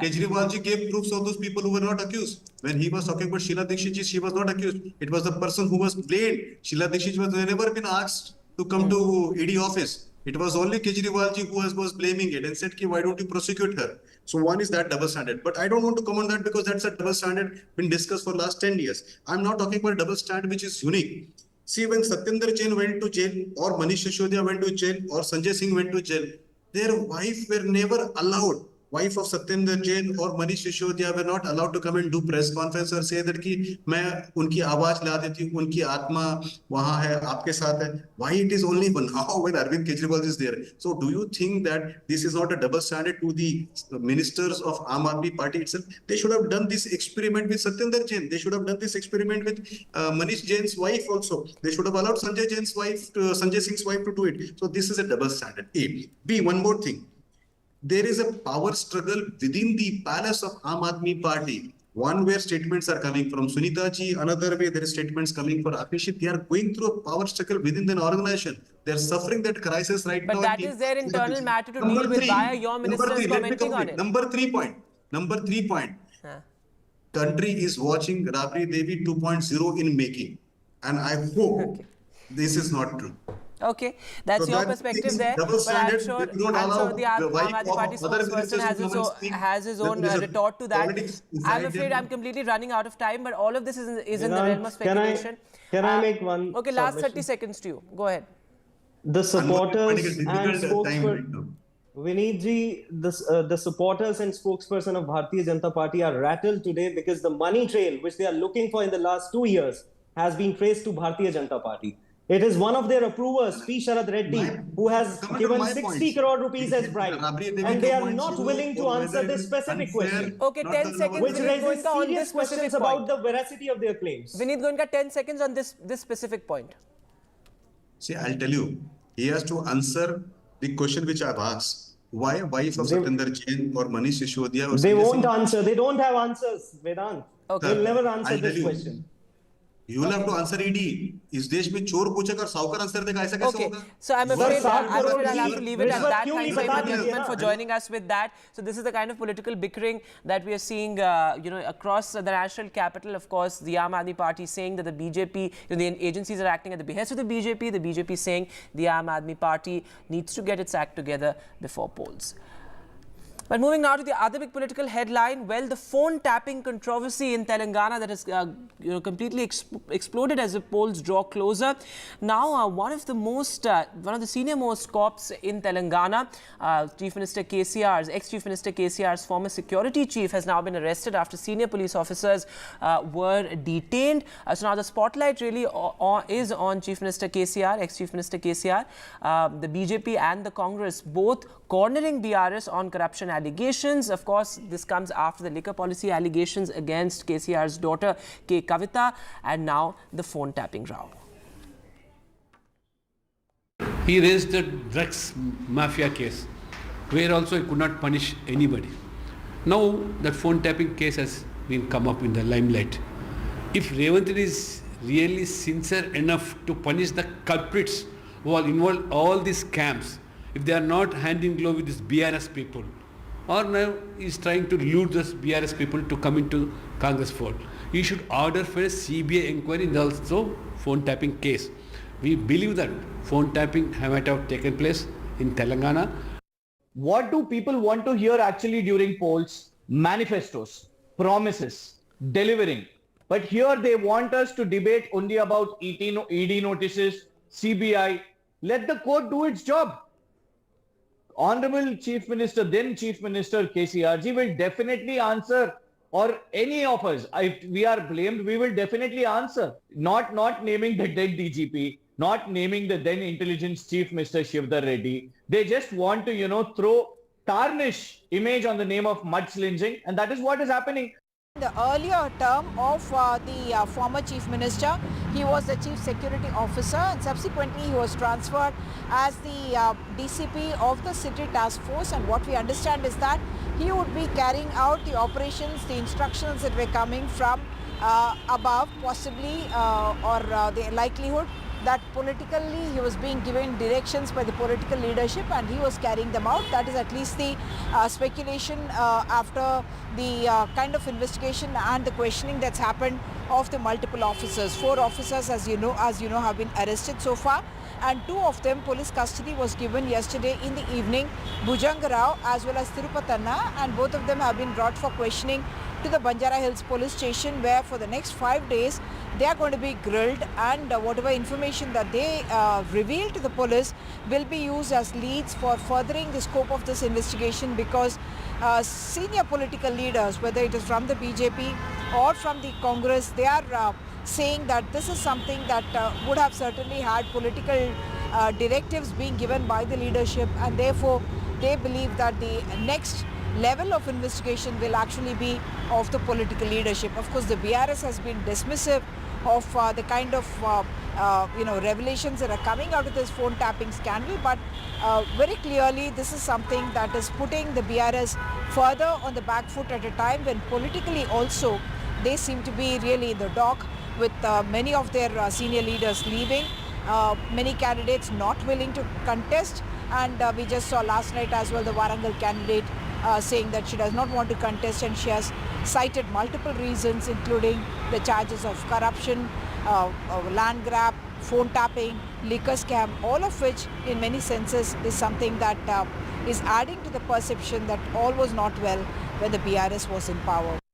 that. Kejriwal ji gave proofs of those people who were not accused. When he was talking about Sheila Dikshit ji, she was not accused. It was the person who was blamed. Sheila Dikshit was never been asked to come to ED office. It was only Kejriwal ji who was blaming it and said, why don't you prosecute her? So one is that double standard. But I don't want to comment on that because that's a double standard been discussed for last 10 years. I'm not talking about a double standard which is unique. See, when Satyendra Jain went to jail, or Manish Sisodiya went to jail, or Sanjay Singh went to jail, their wife were never allowed. Wife of Satyendra Jain or Manish Sisodiya were not allowed to come and do press conference or say that कि मैं उनकी आवाज ला देती हूँ, उनकी आत्मा वहाँ है, आपके साथ है. Why it is only now when Arvind Kejriwal is there? So do you think that this is not a double standard to the ministers of Aam Aadmi Party itself? They should have done this experiment with Satyendra Jain. They should have done this experiment with Manish Jain's wife also. They should have allowed Sanjay Singh's wife to do it. So this is a double standard. A. B. One more thing. There is a power struggle within the palace of Aam Aadmi Party. One where statements are coming from Sunita ji, another way there is statements coming for Akshit. They are going through a power struggle within the organization. They are suffering that crisis right now. But that is their internal matter to deal with. Why are your ministers commenting on it? Number three point. Country is watching Rabri Devi 2.0 in making. And I hope this is not true. Okay, that's your perspective there, but I'm sure the Aam Aadmi Party spokesperson has his own retort to that. I'm afraid I'm completely running out of time, but all of this is in the realm of speculation. Can I make one? Okay, last 30 seconds to you. Go ahead. The supporters and spokesperson, Vineetji, the supporters and spokesperson of Bharatiya Janata Party are rattled today because the money trail which they are looking for in the last 2 years has been traced to Bharatiya Janata Party. It is one of their approvers, P. Sharad Reddy, who has given 60 crore rupees as bribe. And they are not willing to answer this specific question. Okay, 10 seconds. Which raises serious questions about the veracity of their claims. Vineet Goenka, 10 seconds on this specific point. See, I'll tell you, he has to answer the question which I've asked. Why wife of Satyendra Jain or Manish Sisodiya? They won't answer. They don't have answers, Vedant. Okay. They'll never answer this question. You will have to answer ED. इस देश में चोर पूछेगा और साहूकर answer देगा, ऐसा कैसे होगा? So I'm afraid I'll have to leave it at that. Thanks very much, gentlemen, for joining us with that. So this is the kind of political bickering that we are seeing, across the national capital. Of course, the Aam Aadmi Party saying that the BJP, the agencies are acting at the behest of the BJP. The BJP saying the Aam Aadmi Party needs to get its act together before polls. But moving now to the other big political headline, well, the phone tapping controversy in Telangana that has completely exploded as the polls draw closer. Now, one of the senior most cops in Telangana, Chief Minister KCR's, ex-Chief Minister KCR's former security chief has now been arrested after senior police officers were detained. So now the spotlight really is on Chief Minister KCR, ex-Chief Minister KCR, the BJP and the Congress both cornering BRS on corruption allegations. Of course, this comes after the liquor policy allegations against KCR's daughter, K. Kavita, and now the phone tapping row. He raised the drugs mafia case, where also he could not punish anybody. Now that phone tapping case has been come up in the limelight. If Revanth is really sincere enough to punish the culprits who are involved in all these scams, if they are not hand in glove with these BRS people, or now he is trying to lure those BRS people to come into Congress fold, he should order for a CBI inquiry in also phone tapping case. We believe that phone tapping might have taken place in Telangana. What do people want to hear actually during polls? Manifestos, promises, delivering. But here they want us to debate only about ED notices, CBI. Let the court do its job. Honorable Chief Minister, then Chief Minister KCRG will definitely answer, or any of us, if we are blamed, we will definitely answer. Not naming the then DGP, not naming the then Intelligence Chief Mr. Shivdar Reddy. They just want to, throw tarnish image on the name of mudslinging, and that is what is happening. The earlier term of the former Chief Minister, he was the Chief Security Officer, and subsequently he was transferred as the DCP of the City Task Force, and what we understand is that he would be carrying out the operations, the instructions that were coming from above, possibly, or the likelihood that politically he was being given directions by the political leadership and he was carrying them out. That is at least the speculation after the kind of investigation and the questioning that's happened of the multiple officers. 4 officers, as you know, have been arrested so far, and 2 of them police custody was given yesterday in the evening, Bhujangarao as well as Tirupatanna, and both of them have been brought for questioning to the Banjara Hills police station, where for the next 5 days they are going to be grilled, and whatever information that they reveal to the police will be used as leads for furthering the scope of this investigation, because senior political leaders, whether it is from the BJP or from the Congress, they are saying that this is something that would have certainly had political directives being given by the leadership, and therefore they believe that the next level of investigation will actually be of the political leadership. Of course, the BRS has been dismissive of the kind of revelations that are coming out of this phone tapping scandal, but very clearly this is something that is putting the BRS further on the back foot at a time when politically also they seem to be really in the dock, with many of their senior leaders leaving, many candidates not willing to contest, and we just saw last night as well the Warangal candidate saying that she does not want to contest, and she has cited multiple reasons, including the charges of corruption, land grab, phone tapping, liquor scam, all of which in many senses is something that is adding to the perception that all was not well when the BRS was in power.